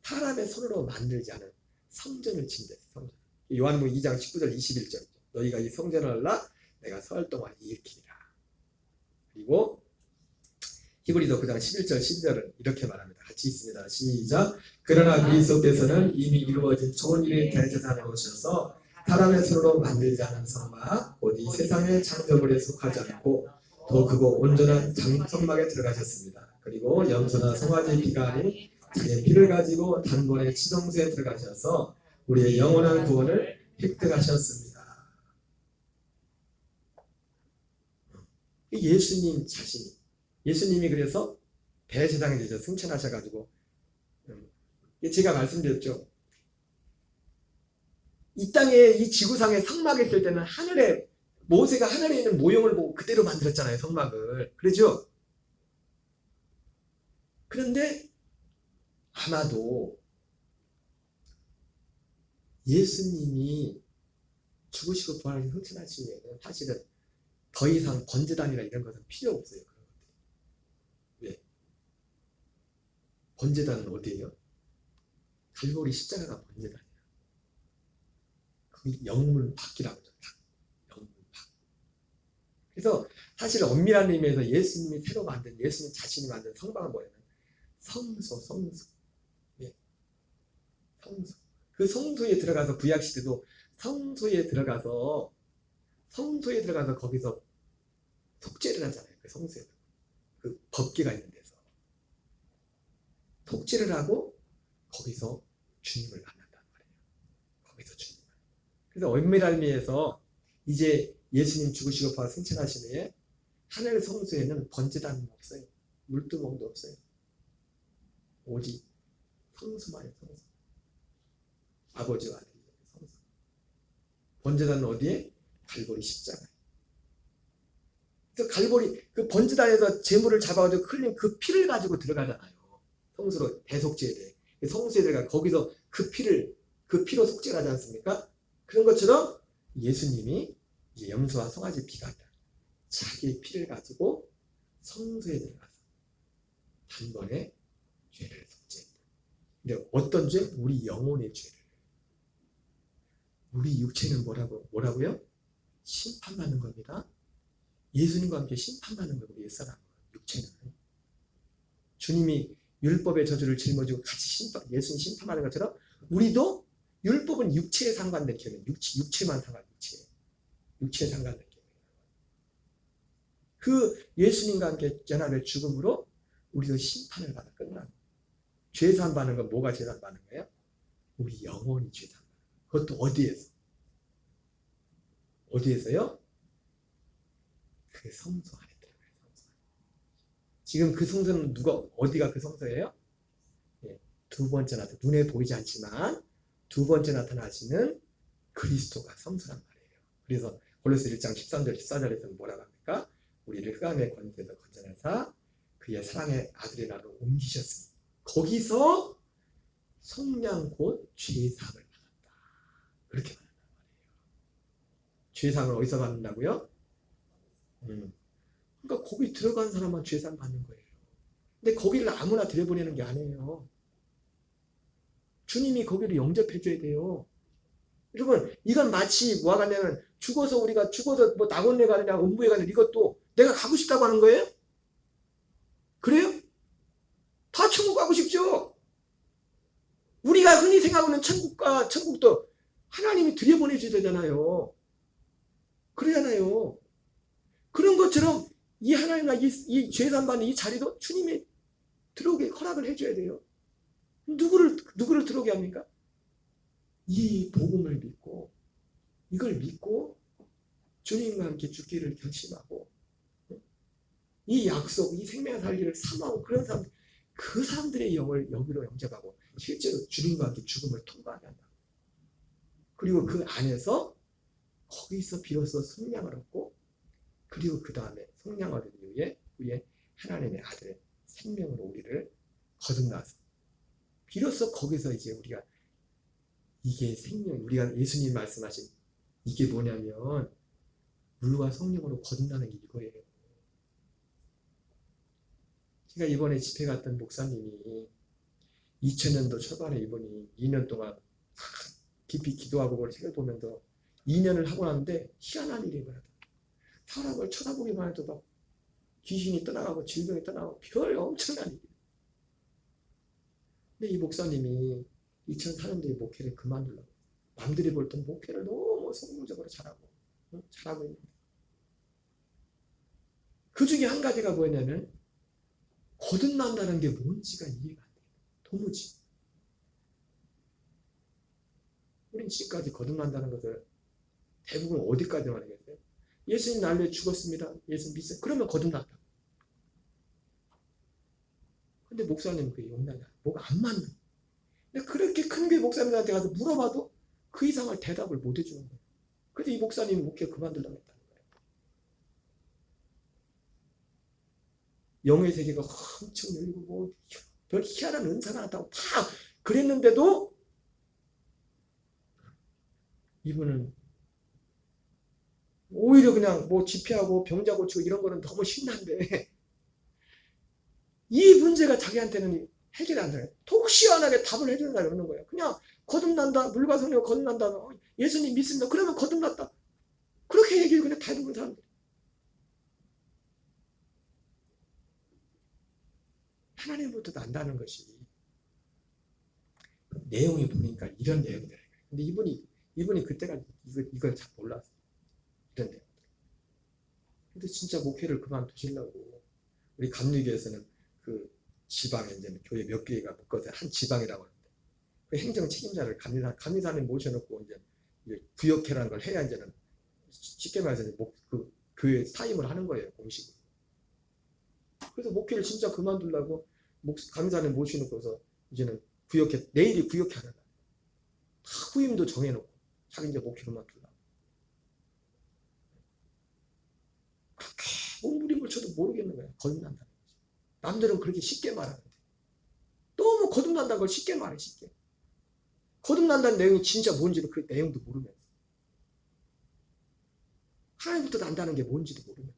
사람의 손으로 만들지 않은 성전을 짓는다. 성전. 요한복음 2장 19절 21절. 너희가 이 성전을 알라 내가 설 동안 일으키리라. 그리고 히브리서 9장 11절 12절은 이렇게 말합니다. 같이 있습니다. 시작. 그러나 그리스도께서는 이미 이루어진 좋은 일의 대제사장으로 오셔서 사람의 손으로 만들지 않은 성막 곧 이 세상의 창조물에 속하지 않고 더 크고 온전한 성막에 들어가셨습니다. 그리고 염소나 송아지의 피가 아닌 자기의 피를 가지고 단번에 지성소에 들어가셔서 우리의 영원한 구원을 획득하셨습니다. 예수님 자신이 예수님이 그래서 대제사장이 되셔 승천하셔가지고 제가 말씀드렸죠. 이 땅에 이 지구상에 성막에 있을 때는 하늘에 모세가 하늘에 있는 모형을 보고 그대로 만들었잖아요. 성막을. 그렇죠? 그런데 아마도 예수님이 죽으시고 부활하신 승천하시면 사실은 더 이상 번제단이나 이런 것은 필요 없어요. 왜? 번제단은 어디예요? 갈보리 십자가가 번제단이에요. 그 영문밖이라고 하죠. 영문밖. 그래서 사실 엄밀한 의미에서 예수님이 새로 만든 예수님 자신이 만든 성막은 뭐냐면 성소. 예. 성소. 그 성소에 들어가서 구약 시대도 성소에 들어가서 거기서 속죄를 하잖아요. 그 성소에 그 법궤가 있는 데서 속죄를 하고 거기서 주님을 만난단 말이에요. 거기서 주님. 그래서 엄밀한 의미에서 이제 예수님 죽으시고 부활 승천하신 후에 하늘 성소에는 번제단은 없어요. 물두멍도 없어요. 오직 성소만이 성소. 아버지와 아들이 성소. 번제단은 어디에? 갈보리 십자가. 그래서 갈보리 그 번제단에서 제물을 잡아가지고 흘린 그 피를 가지고 들어가잖아요. 성소로 대속죄에 대해. 성소에 들어가 거기서 그 피로 속죄를 하지 않습니까? 그런 것처럼 예수님이 이제 염소와 송아지 피가 아니라 자기의 피를 가지고 성소에 들어가서 단번에 죄를 속죄했다. 근데 어떤 죄? 우리 영혼의 죄를. 우리 육체는 뭐라고요? 심판받는 겁니다. 예수님과 함께 심판받는 거예요. 우리 옛사람 육체는. 주님이 율법의 저주를 짊어지고 같이 예수님 심판하는 것처럼 우리도 율법은 육체에 상관된 개념, 육체만 상관, 육체에 상관된 개념. 그 예수님과 함께 연합의 죽음으로 우리도 심판을 받아 끝나는. 죄산 받는 건 뭐가 죄산 받는 거예요? 우리 영혼이 죄산 받는 거예요. 그것도 어디에서? 어디에서요? 그 성소 안에 들어가요. 성소 안에. 지금 그 성소는 어디가 그 성소예요? 예, 두 번째 나타나 눈에 보이지 않지만 두 번째 나타나시는 그리스도가 성소란 말이에요. 그래서 골로새 1장 13절 14절에서는 뭐라고 합니까? 우리를 흑암의 권세에서 건져내사 그의 사랑의 아들의 나라로 옮기셨으니 거기서 속량 곧 죄사함을 받았다. 그렇게 말한단 말이에요. 죄사함을 어디서 받는다고요? 그러니까 거기 들어간 사람만 죄사함 받는 거예요. 근데 거기를 아무나 들여보내는 게 아니에요. 주님이 거기를 영접해 줘야 돼요. 여러분, 이건 마치 뭐가 같냐면 우리가 죽어서 뭐 낙원에 가느냐 음부에 가느냐 이것도 내가 가고 싶다고 하는 거예요? 그래요? 다 천국 가고 싶죠? 우리가 흔히 생각하는 천국도 하나님이 들여보내줘야 되잖아요. 그러잖아요. 그런 것처럼 이 하나님과 이 죄산 받는 이 자리도 주님이 들어오게 허락을 해줘야 돼요. 누구를 들어오게 합니까? 이 복음을 믿고 이걸 믿고 주님과 함께 죽기를 결심하고 이 약속, 이 생명의 살기를 사모하고 그런 사람, 그 사람들의 영을 여기로 영접하고 실제로 주님과 함께 죽음을 통과하게 한다. 그리고 그 안에서 거기서 비로소 성량을 얻고 그리고 그 다음에 성량을 얻은 이후에 하나님의 아들의 생명으로 우리를 거듭나서 비로소 거기서 이제 우리가 이게 생명, 우리가 예수님 말씀하신 이게 뭐냐면 물과 성령으로 거듭나는 게 이거예요. 제가 이번에 집회 갔던 목사님이 2000년도 초반에 이분이 2년 동안 깊이 기도하고 그걸 생각보면서 2년을 하고 났는데 희한한 일이 일어나더라고요. 사람을 쳐다보기만 해도 막 귀신이 떠나가고 질병이 떠나가고 별 엄청난 일이에요. 근데 이 목사님이 2004년도에 목회를 그만두려고, 남들이 볼 땐 목회를 너무 성공적으로 잘하고 있는데, 그 중에 한 가지가 뭐냐면 거듭난다는 게 뭔지가 이해가 안 돼요. 도무지. 우린 지금까지 거듭난다는 것을 대부분 어디까지 말하겠어요? 예수님 날려 죽었습니다. 예수님 믿어요. 그러면 거듭났다. 근데 목사님은 그게 용납이 안 돼. 뭐가 안 맞는. 근데 그렇게 큰 교회 목사님들한테 가서 물어봐도 그 이상을 대답을 못 해주는 거예요. 그래서 이 목사님이 목회 그만두려고 했다는 거예요. 영의 세계가 엄청 열리고 뭐 별 희한한 은사가 나타나고 다 그랬는데도 이분은 오히려 그냥 뭐 집회하고 병자 고치고 이런 거는 너무 신난데 이 문제가 자기한테는 해결이 안 돼요. 톡 시원하게 답을 해준다 그러는 거예요. 그냥 거듭난다, 물과 성령 거듭난다, 예수님 믿습니다. 그러면 거듭났다. 그렇게 얘기를 그냥 대부분 사람들. 하나님부터 난다는 것이 내용이 보니까 이런 내용들이에요. 근데 이분이 그때가 이걸 잘 몰랐어요. 이런 내용들. 근데 진짜 목회를 그만두시려고 우리 감리교에서는 그 지방에 이제 교회 몇 개가 묶어서 한 지방이라고 하는데 그 행정 책임자를 감리사님 모셔놓고 이제 부역회라는 걸 해야 이제는 쉽게 말해서 그 교회 사임을 하는 거예요, 공식으로. 그래서 목회를 진짜 그만두려고 감리사님 모셔놓고서 이제는 구역회, 내일이 구역회 하는 날. 다 후임도 정해놓고 자기 이제 목회 그만두려고. 그렇게 몸부림을 쳐도 모르겠는 거예요. 거듭난다는 거지. 남들은 그렇게 쉽게 말하는데 너무 거듭난다는 걸 쉽게 말해, 쉽게. 거듭난다는 내용이 진짜 뭔지도 그 내용도 모르면서 하나님부터 난다는 게 뭔지도 모르면서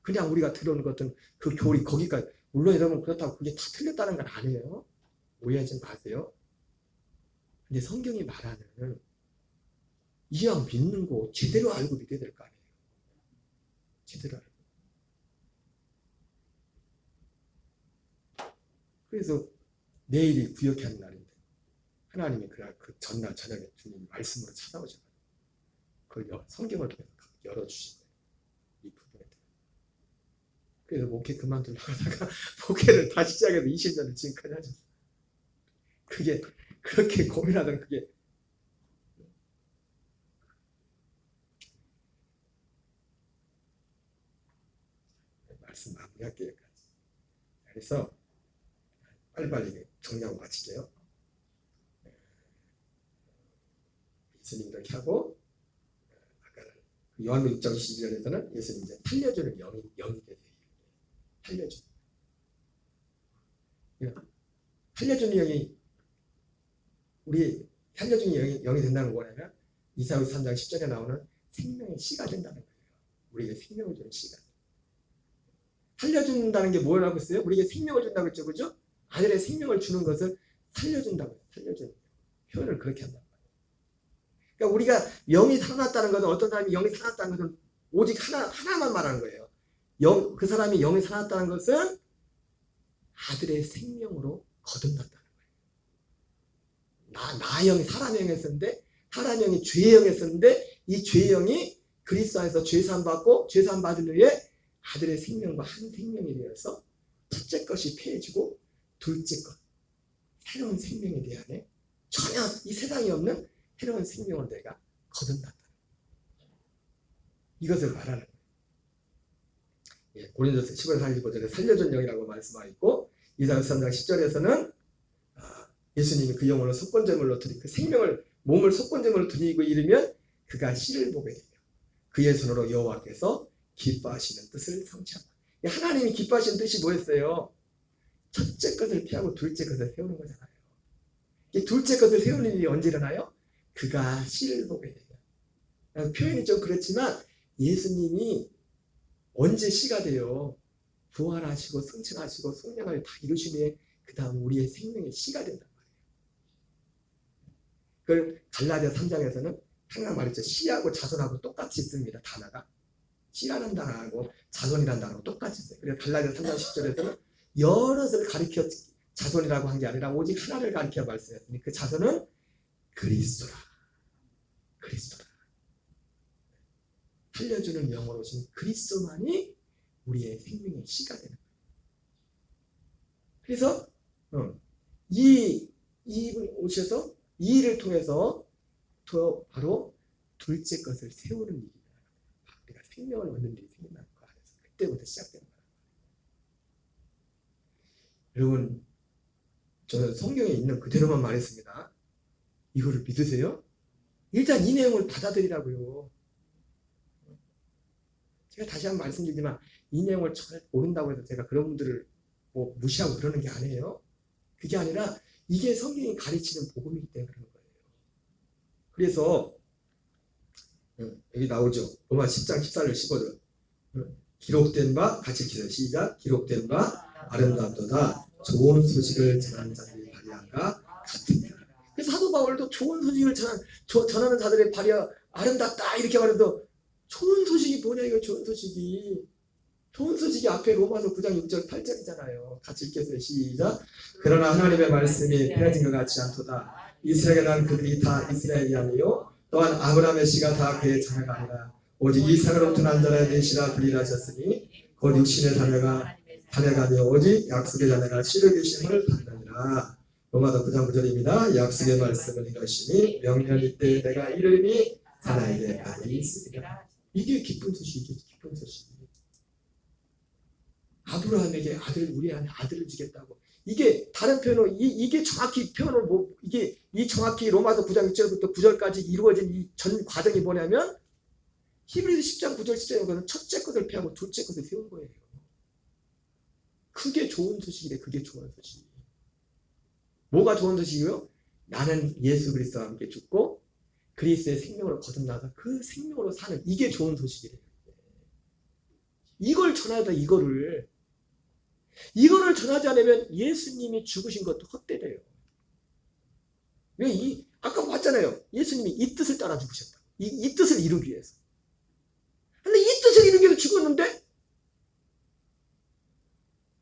그냥 우리가 들어오는 것은 그 교리 거기까지. 물론 여러분 그렇다고 그게 다 틀렸다는 건 아니에요. 오해하지 마세요. 근데 성경이 말하는 이왕 믿는 거 제대로 알고 믿어야 될 거 아니에요. 제대로 알고. 그래서 내일이 구역회 하는 날인데 하나님이 그날 그 전날 저녁에 주님 말씀으로 찾아오셔서 그걸 성경을 통해서 열어주신 거예요. 이 부분에 대해. 그래서 목회 그만두려고 하다가 목회를 다시 시작해서 20년을 지금까지 하셨어요. 그게 그렇게 고민하던 그게 말씀 마무리할게요. 그래서 빨리빨리 정리하고 마칠게요. 예수님 이렇게 하고 아까 요한복음 6장 12절에서는 예수님 이제 살려주는 영이 되세요. 살려주는 영이 우리 살려주는 영이 된다는 거 뭐냐면 이사야서 3장 10절에 나오는 생명의 씨가 된다는 거예요. 우리에게 생명을 주는 씨가. 살려준다는 게 뭐라고 했어요? 우리에게 생명을 준다고 했죠, 그죠? 아들의 생명을 주는 것을 살려준다고 해요. 살려주는 표현을 그렇게 한단 말이에요. 그러니까 우리가 영이 살아났다는 것은 어떤 사람이 영이 살아났다는 것은 오직 하나만 말하는 거예요. 그 사람이 영이 살아났다는 것은 아들의 생명으로 거듭났다는 거예요. 나 영이 사람의 영이었는데 사람의 영이 죄의 영이었는데 이 죄의 영이 그리스도 안에서 죄사함 받고 죄사함 받을 후에 아들의 생명과 한 생명이 되어서 첫째 것이 폐해지고 둘째 것 새로운 생명에 대한 전혀 이 세상에 없는 새로운 생명을 내가 거듭났다. 이것을 말하는 거예요. 예, 고린도서 15절 45절에 살려준 영이라고 말씀하고 있고 이사야서 3장 10절에서는 예수님이 그 영혼을 속건제물로 드리고 그 생명을 몸을 속건제물로 드리고 이르면 그가 씨를 보게 되며 그의 손으로 여호와께서 기뻐하시는 뜻을 성취한다. 하나님이 기뻐하시는 뜻이 뭐였어요? 첫째 것을 피하고 둘째 것을 세우는 거잖아요. 이 둘째 것을 세우는 일이 언제 일어나요? 그가 씨를 보게 돼요. 표현이 좀 그렇지만 예수님이 언제 씨가 돼요? 부활하시고 승천하시고 성령을 다 이루시면 그 다음 우리의 생명의 씨가 된단 말이에요. 그걸 갈라디아 3장에서는 항상 말했죠. 씨하고 자손하고 똑같이 씁니다. 단어가. 씨라는 단어하고 자손이라는 단어하고 똑같이 써요. 그래서 갈라디아 3장 10절에서는 여럿을 가리켜 자손이라고 한 게 아니라 오직 하나를 가리켜 말씀했으니 그 자손은 그리스도라. 그리스도라. 살려주는 영으로 오신 그리스도만이 우리의 생명의 씨가 되는 거예요. 그래서 이분 오셔서 이 일을 통해서 바로 둘째 것을 세우는 일이다. 우리가 생명을 얻는 일이 생긴다는 거 안에서 그때부터 시작되는 거예요. 여러분, 저는 성경에 있는 그대로만 말했습니다. 이거를 믿으세요? 일단 이 내용을 받아들이라고요. 제가 다시 한번 말씀드리지만 이 내용을 잘 모른다고 해서 제가 그런 분들을 뭐 무시하고 그러는 게 아니에요. 그게 아니라 이게 성경이 가르치는 복음이기 때문에 그런 거예요. 그래서 여기 나오죠. 로마 10장 14절 15절 기록된 바 같이 읽으세요. 시작. 기록된 바 아름답도다 좋은 소식을 전하는 자들이 발휘한가 같으니라. 그래서 사도 바울도 좋은 소식을 전하는 자들의 발휘가 아름답다 이렇게 말해도 좋은 소식이 뭐냐 이거 좋은 소식이 앞에 로마서 9장 6절 8절이잖아요. 같이 읽겠어요. 시작. 그러나 하나님의 말씀이 편해진 것 같지 않도다. 이스라엘에 난 그들이 다 이스라엘이 아니요 또한 아브라함의 씨가 다 그의 자녀가 아니라 오직 이삭으로부터 난 자라의 내시라 불리하셨으니 곧 육신의 자녀가 아니요 오직 약속의 자녀가 씨를 계심을 받느니라. 로마서 9장 9절입니다. 약속의 말씀은 이것이니 명령일 때 내가 이름이 하나에게 많이 있으리라. 이게 기쁜 소식이죠. 기쁜 소식. 아브라함에게 우리 안에 아들을 주겠다고. 이게 다른 표현으로 이게 정확히 표현을 이게 이 정확히 로마서 9장 6절부터 9절까지 이루어진 이 전 과정이 뭐냐면 히브리서 10장 9절 10절에는 첫째 것을 피하고 둘째 것을 세운 거예요. 그게 좋은 소식이래. 그게 좋은 소식. 뭐가 좋은 소식이요? 나는 예수 그리스도와 함께 죽고 그리스도의 생명으로 거듭나서 그 생명으로 사는 이게 좋은 소식이래요. 이걸 전해야 돼. 이거를 전하지 않으면 예수님이 죽으신 것도 헛되래요. 왜 아까 봤잖아요. 예수님이 이 뜻을 따라 죽으셨다. 이 뜻을 이루기 위해서. 근데 이 뜻을 이루기 위해서 죽었는데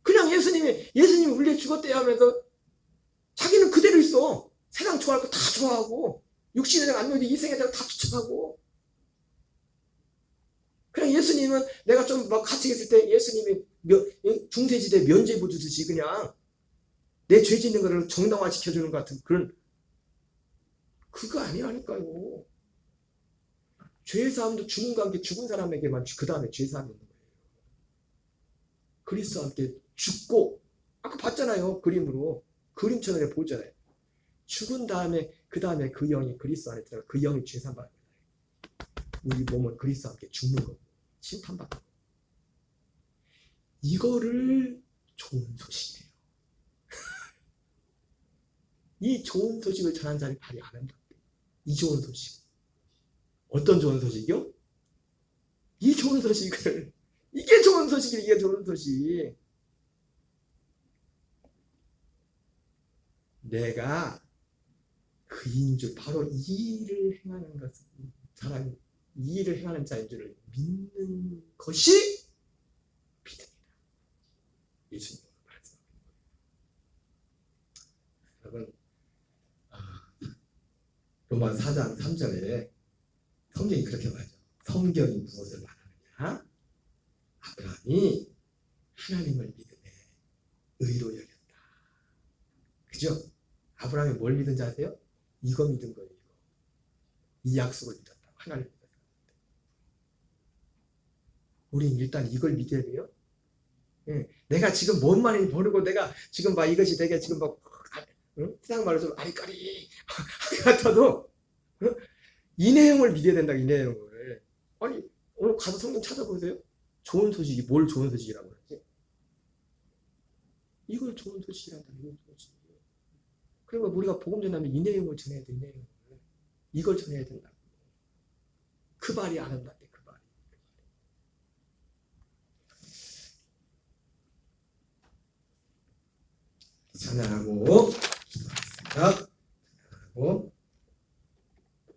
그냥 예수님이 우리 위해 죽었대요 하면서 자기는 그대로 있어. 세상 좋아할 거 다 좋아하고 육신에 대한 안면이 이 생에 대한 다 쫓아가고 그냥 예수님은 내가 좀 막 같이 있을 때 예수님이 중세시대 면죄부 주듯이 그냥 내 죄 짓는 거를 정당화 시켜주는 것 같은 그거 아니라니까요. 죄사함도 죽음과 함께 죽은 사람에게만 그 다음에 죄사함이 있는 거예요. 그리스도와 함께 죽고 아까 봤잖아요. 그림처럼 보잖아요. 죽은 다음에 그 다음에 그 영이 그리스도 안에 들어가 그 영이 죄사함 받는 거예요. 우리 몸은 그리스도와 함께 죽는 거고 심판받는 거고 이거를 좋은 소식이에요. 이 좋은 소식을 전한 자를 발이 안 한다. 이 좋은 소식. 어떤 좋은 소식이요? 이 좋은 소식을 이게 좋은 소식이에요. 이게 좋은 소식. 내가 그인 줄 바로 이 일을 행하는 것은 사람이 이 일을 행하는 자인 줄을 믿는 것이 믿음이다. 예수님 말씀합니다. 여러분 로마 4장 3절에 성경이 그렇게 말하죠. 성경이 무엇을 말하느냐? 아브라함이 하나님을 믿음에 의로 여겼다. 그죠? 아브라함이 뭘 믿은 자 아세요? 이거 믿은 거예요. 이 약속을 믿었다. 하나님 믿었다. 우리는 일단 이걸 믿어야 돼요. 내가 지금 뭔 많이 버르고 내가 지금 막 이것이 되게 지금 막 세상 말로 좀 아리까리 같아도 이 내용을 믿어야 된다. 이 내용을. 아니 오늘 가서 성경 찾아보세요. 좋은 소식이 뭘 좋은 소식이라고 그러지? 이걸 좋은 소식이란다. 이걸 좋은 소식. 그리고 우리가 복음 전하면 이 내용을 전해야 돼. 이 내용을. 이걸 전해야 된다. 그 말이 아름답대. 그 말이. 찬양하고 기도하겠습니다.